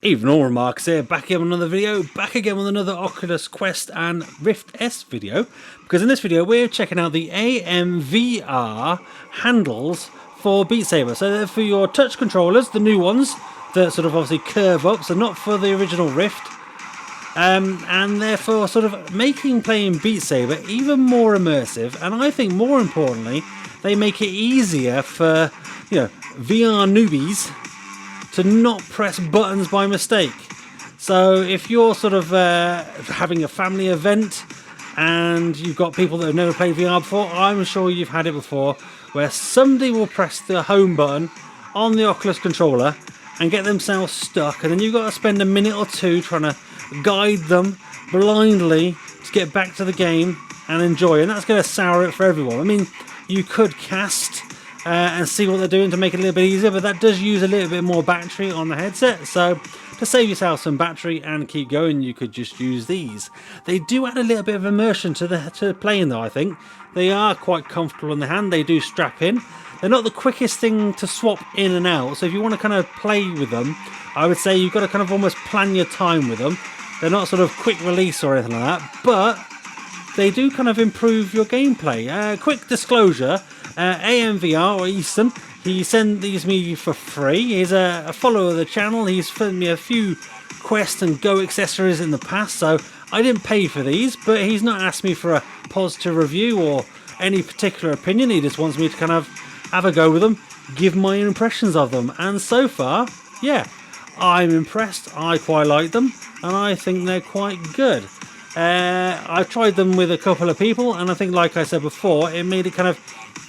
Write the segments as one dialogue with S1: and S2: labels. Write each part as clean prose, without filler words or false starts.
S1: Even all remarks here, back again with another video, back again with another Oculus Quest and Rift S video, because in this video we're checking out the AMVR handles for Beat Saber. So they're for your touch controllers, the new ones that sort of obviously curve up, so not for the original Rift, and they're for sort of making playing Beat Saber even more immersive, and I think more importantly they make it easier for VR newbies to not press buttons by mistake. So if you're sort of having a family event and you've got people that have never played VR before, I'm sure you've had it before, where somebody will press the home button on the Oculus controller and get themselves stuck, and then you've got to spend a minute or two trying to guide them blindly to get back to the game and enjoy, and that's going to sour it for everyone. I mean, you could cast and see what they're doing to make it a little bit easier, but that does use a little bit more battery on the headset, so to save yourself some battery and keep going, you could just use these. They do add a little bit of immersion to playing though. I think they are quite comfortable in the hand. They do strap in. They're not the quickest thing to swap in and out, so if you want to kind of play with them, I would say you've got to kind of almost plan your time with them. They're not sort of quick release or anything like that, but they do kind of improve your gameplay. Quick disclosure, AMVR, or Easton, he sent these me for free. He's a follower of the channel. He's sent me a few Quest and Go accessories in the past, so I didn't pay for these, but he's not asked me for a positive review or any particular opinion. He just wants me to kind of have a go with them, give my impressions of them, and so far, yeah, I'm impressed. I quite like them, and I think they're quite good. I've tried them with a couple of people, and I think, like I said before, it made it kind of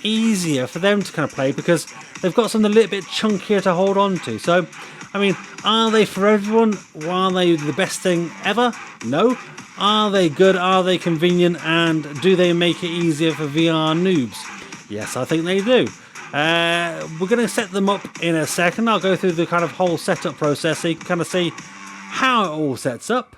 S1: easier for them to kind of play because they've got something a little bit chunkier to hold on to. So, I mean, are they for everyone? Are they the best thing ever? No. Are they good? Are they convenient? And do they make it easier for VR noobs? Yes, I think they do. We're going to set them up in a second. I'll go through the kind of whole setup process so you can kind of see how it all sets up.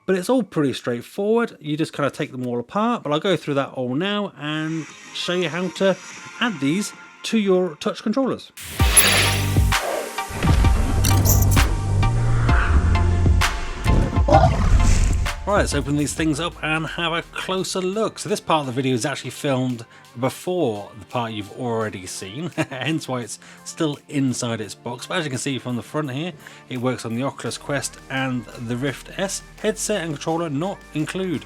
S1: But it's all pretty straightforward. You just kind of take them all apart, but I'll go through that all now and show you how to add these to your touch controllers. Right, let's open these things up and have a closer look. So this part of the video is actually filmed before the part you've already seen, hence why it's still inside its box. But as you can see from the front here, it works on the Oculus Quest and the Rift S. Headset and controller not include,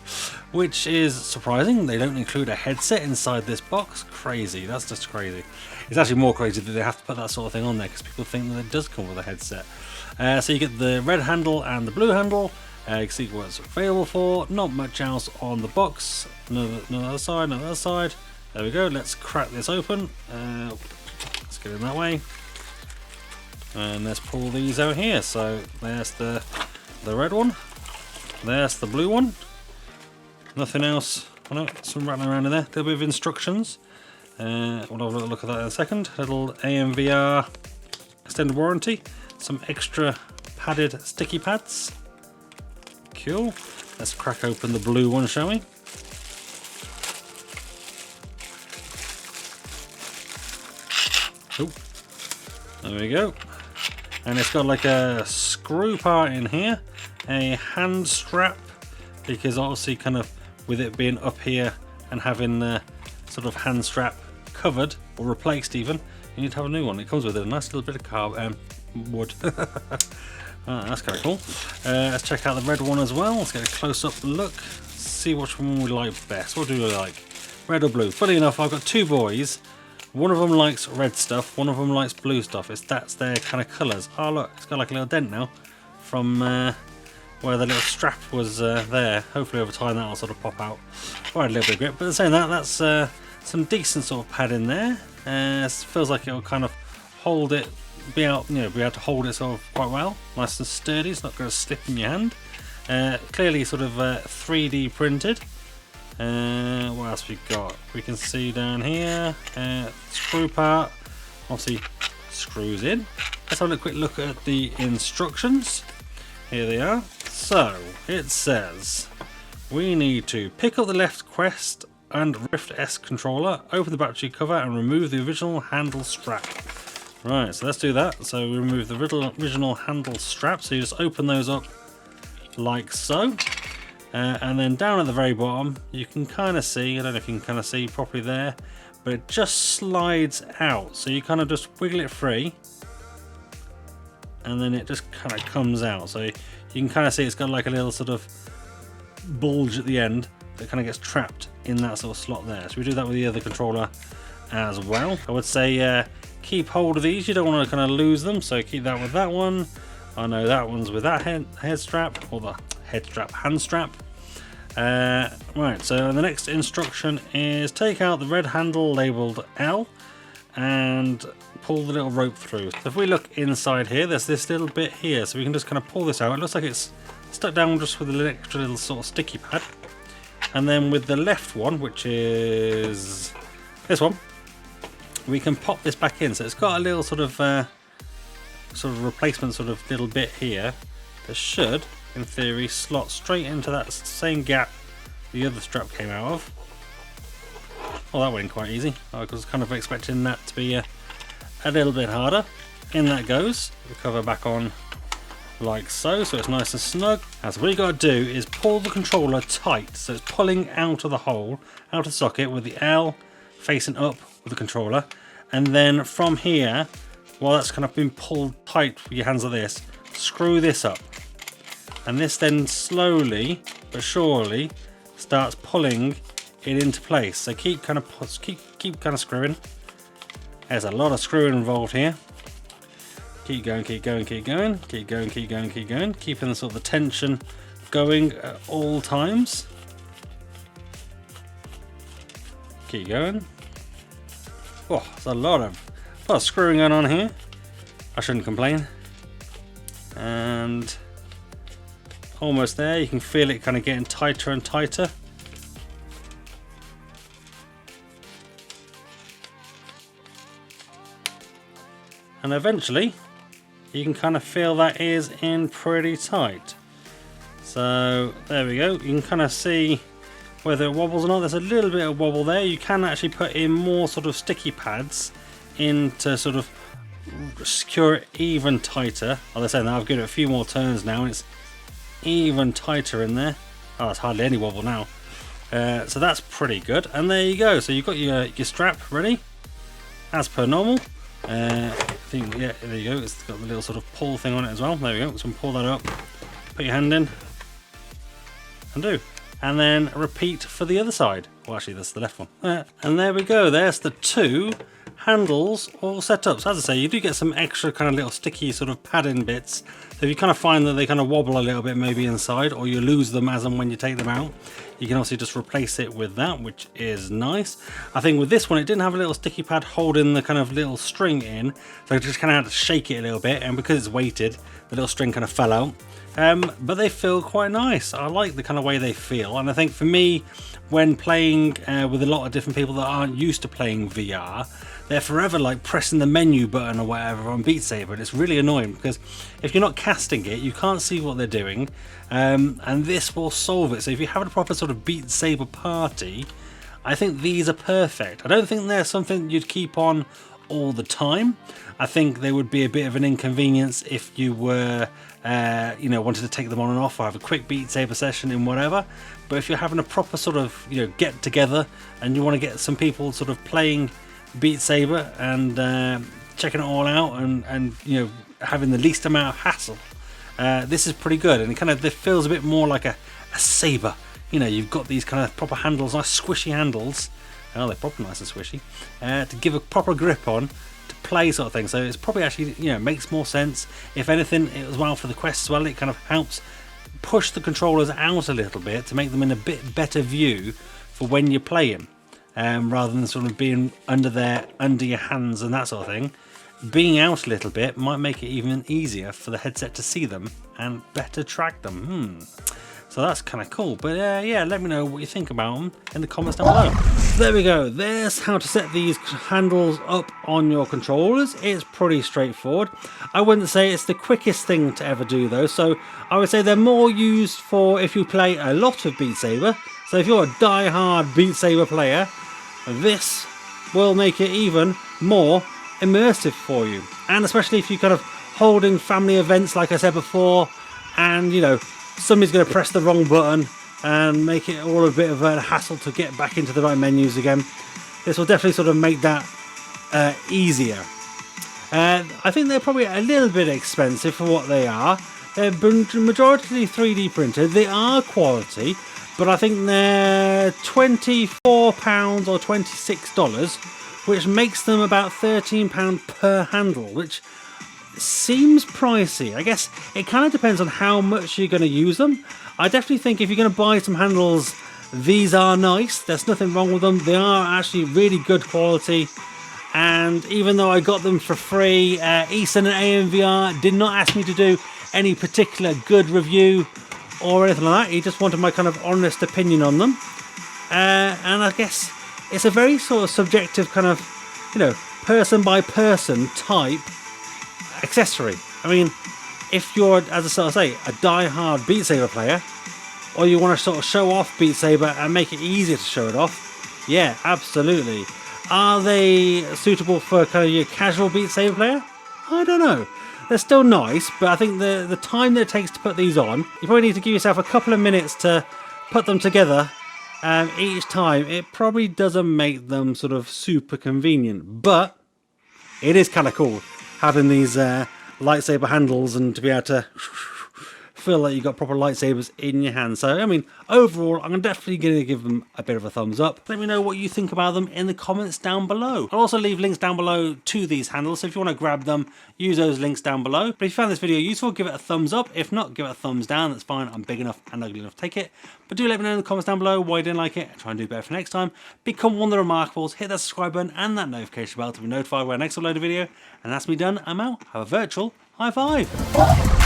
S1: which is surprising. They don't include a headset inside this box. Crazy, that's just crazy. It's actually more crazy that they have to put that sort of thing on there because people think that it does come with a headset. So you get the red handle and the blue handle. You can see what it's available for. Not much else on the box. Another side, another side. There we go. Let's crack this open. Let's get in that way. And let's pull these out here. So there's the red one. There's the blue one. Nothing else. Oh no, some rattling around in there. A little bit of instructions. We'll have a little look at that in a second. Little AMVR extended warranty. Some extra padded sticky pads. Cool. Let's crack open the blue one, shall we? Oh, there we go. And it's got like a screw part in here, a hand strap, because obviously kind of with it being up here and having the sort of hand strap covered or replaced even, you need to have a new one. It comes with a nice little bit of wood. That's kind of cool. Let's check out the red one as well. Let's get a close-up look. See which one we like best. What do we like? Red or blue? Funny enough, I've got two boys. One of them likes red stuff. One of them likes blue stuff. That's their kind of colours. Oh look, it's got like a little dent now from where the little strap was there. Hopefully over time that'll sort of pop out. Right, a little bit of grip. But saying that, that's some decent sort of pad in there. Feels like it'll kind of hold it. Be able to hold it sort of quite well, nice and sturdy. It's not going to slip in your hand. Clearly, sort of 3D printed. What else we got? We can see down here screw part. Obviously, screws in. Let's have a quick look at the instructions. Here they are. So it says we need to pick up the left Quest and Rift S controller, open the battery cover, and remove the original handle strap. Right, so let's do that. So we remove the original handle strap. So you just open those up like so. And then down at the very bottom, you can kind of see, I don't know if you can kind of see properly there, but it just slides out. So you kind of just wiggle it free, and then it just kind of comes out. So you can kind of see it's got like a little sort of bulge at the end that kind of gets trapped in that sort of slot there. So we do that with the other controller as well. I would say keep hold of these. You don't want to kind of lose them, so keep that with that one. I know that one's with that head strap, or the head strap, hand strap. Right, so the next instruction is take out the red handle labelled L and pull the little rope through. So if we look inside here, there's this little bit here, so we can just kind of pull this out. It looks like it's stuck down just with an extra little sort of sticky pad. And then with the left one, which is this one, we can pop this back in. So it's got a little sort of replacement sort of little bit here that should, in theory, slot straight into that same gap the other strap came out of. Well, that went quite easy. I was kind of expecting that to be a little bit harder. In that goes. The cover back on like so, so it's nice and snug. And so what you got to do is pull the controller tight, so it's pulling out of the hole, out of the socket, with the L facing up with the controller. And then from here, while that's kind of been pulled tight with your hands like this, screw this up. And this then slowly but surely starts pulling it into place. So keep kind of screwing. There's a lot of screwing involved here. Keep going, keep going, keep going, keep going, keep going, keep going. Keeping the sort of the tension going at all times. Keep going. Oh, there's a lot of screwing going on here. I shouldn't complain. And almost there. You can feel it kind of getting tighter and tighter. And eventually you can kind of feel that is in pretty tight. So there we go. You can kind of see whether it wobbles or not. There's a little bit of wobble there. You can actually put in more sort of sticky pads in to sort of secure it even tighter. Like I said, now I've given it a few more turns now and it's even tighter in there. Oh, it's hardly any wobble now. So that's pretty good. And there you go. So you've got your strap ready as per normal. I think, yeah, there you go. It's got the little sort of pull thing on it as well. There we go. So pull that up, put your hand in, and do. And then repeat for the other side. Well, actually, that's the left one. And there we go. There's the two handles all set up. So as I say, you do get some extra kind of little sticky sort of padding bits. So if you kind of find that they kind of wobble a little bit maybe inside, or you lose them as and when you take them out, you can also just replace it with that, which is nice. I think with this one, it didn't have a little sticky pad holding the kind of little string in, so I just kind of had to shake it a little bit, and because it's weighted, the little string kind of fell out. But they feel quite nice. I like the kind of way they feel, and I think for me, when playing with a lot of different people that aren't used to playing VR, they're forever like pressing the menu button or whatever on Beat Saber, and it's really annoying because if you're not casting it, you can't see what they're doing, and this will solve it. So if you have a proper sort of Beat Saber party, I think these are perfect. I don't think they're something you'd keep on all the time. I think they would be a bit of an inconvenience if you were wanted to take them on and off, or have a quick Beat Saber session in whatever. But if you're having a proper sort of get together and you want to get some people sort of playing Beat Saber and checking it all out and having the least amount of hassle, this is pretty good. And it feels a bit more like a saber. You've got these kind of proper handles, nice squishy handles. Oh, they're proper nice and squishy, to give a proper grip on to play sort of thing. So it's probably actually makes more sense. If anything, it as well for the Quest as well, it kind of helps push the controllers out a little bit to make them in a bit better view for when you're playing, rather than sort of being under your hands and that sort of thing. Being out a little bit might make it even easier for the headset to see them and better track them. So that's kind of cool. But yeah, let me know what you think about them in the comments down below. There we go. There's how to set these handles up on your controllers. It's pretty straightforward. I wouldn't say it's the quickest thing to ever do though. So I would say they're more used for if you play a lot of Beat Saber. So if you're a die-hard Beat Saber player, this will make it even more immersive for you. and especially if you're kind of holding family events, like I said before, and you know somebody's going to press the wrong button and make it all a bit of a hassle to get back into the right menus again. This will definitely sort of make that easier. I think they're probably a little bit expensive for what they are. They're majority 3D printed. They are quality, but I think they're £24 or $26, which makes them about £13 per handle, which seems pricey. I guess it kind of depends on how much you're going to use them. I definitely think if you're going to buy some handles, these are nice. There's nothing wrong with them. They are actually really good quality. And even though I got them for free, Ethan and AMVR did not ask me to do any particular good review or anything like that. He just wanted my kind of honest opinion on them. And I guess it's a very sort of subjective kind of, you know, person by person type accessory. I mean, if you're, as I sort of say, a die-hard Beat Saber player, or you want to sort of show off Beat Saber and make it easier to show it off, yeah, absolutely. Are they suitable for kind of your casual Beat Saber player? I don't know. They're still nice, but I think the time that it takes to put these on, you probably need to give yourself a couple of minutes to put them together each time. It probably doesn't make them sort of super convenient, but it is kind of cool having these lightsaber handles and to be able to feel like you've got proper lightsabers in your hand. So, I mean, overall, I'm definitely going to give them a bit of a thumbs up. Let me know what you think about them in the comments down below. I'll also leave links down below to these handles, so if you want to grab them, use those links down below. But if you found this video useful, give it a thumbs up. If not, give it a thumbs down. That's fine. I'm big enough and ugly enough to take it. But do let me know in the comments down below why you didn't like it and try and do better for next time. Become one of the Remarkables. Hit that subscribe button and that notification bell to be notified when I next upload a video. And that's me done. I'm out. Have a virtual high five.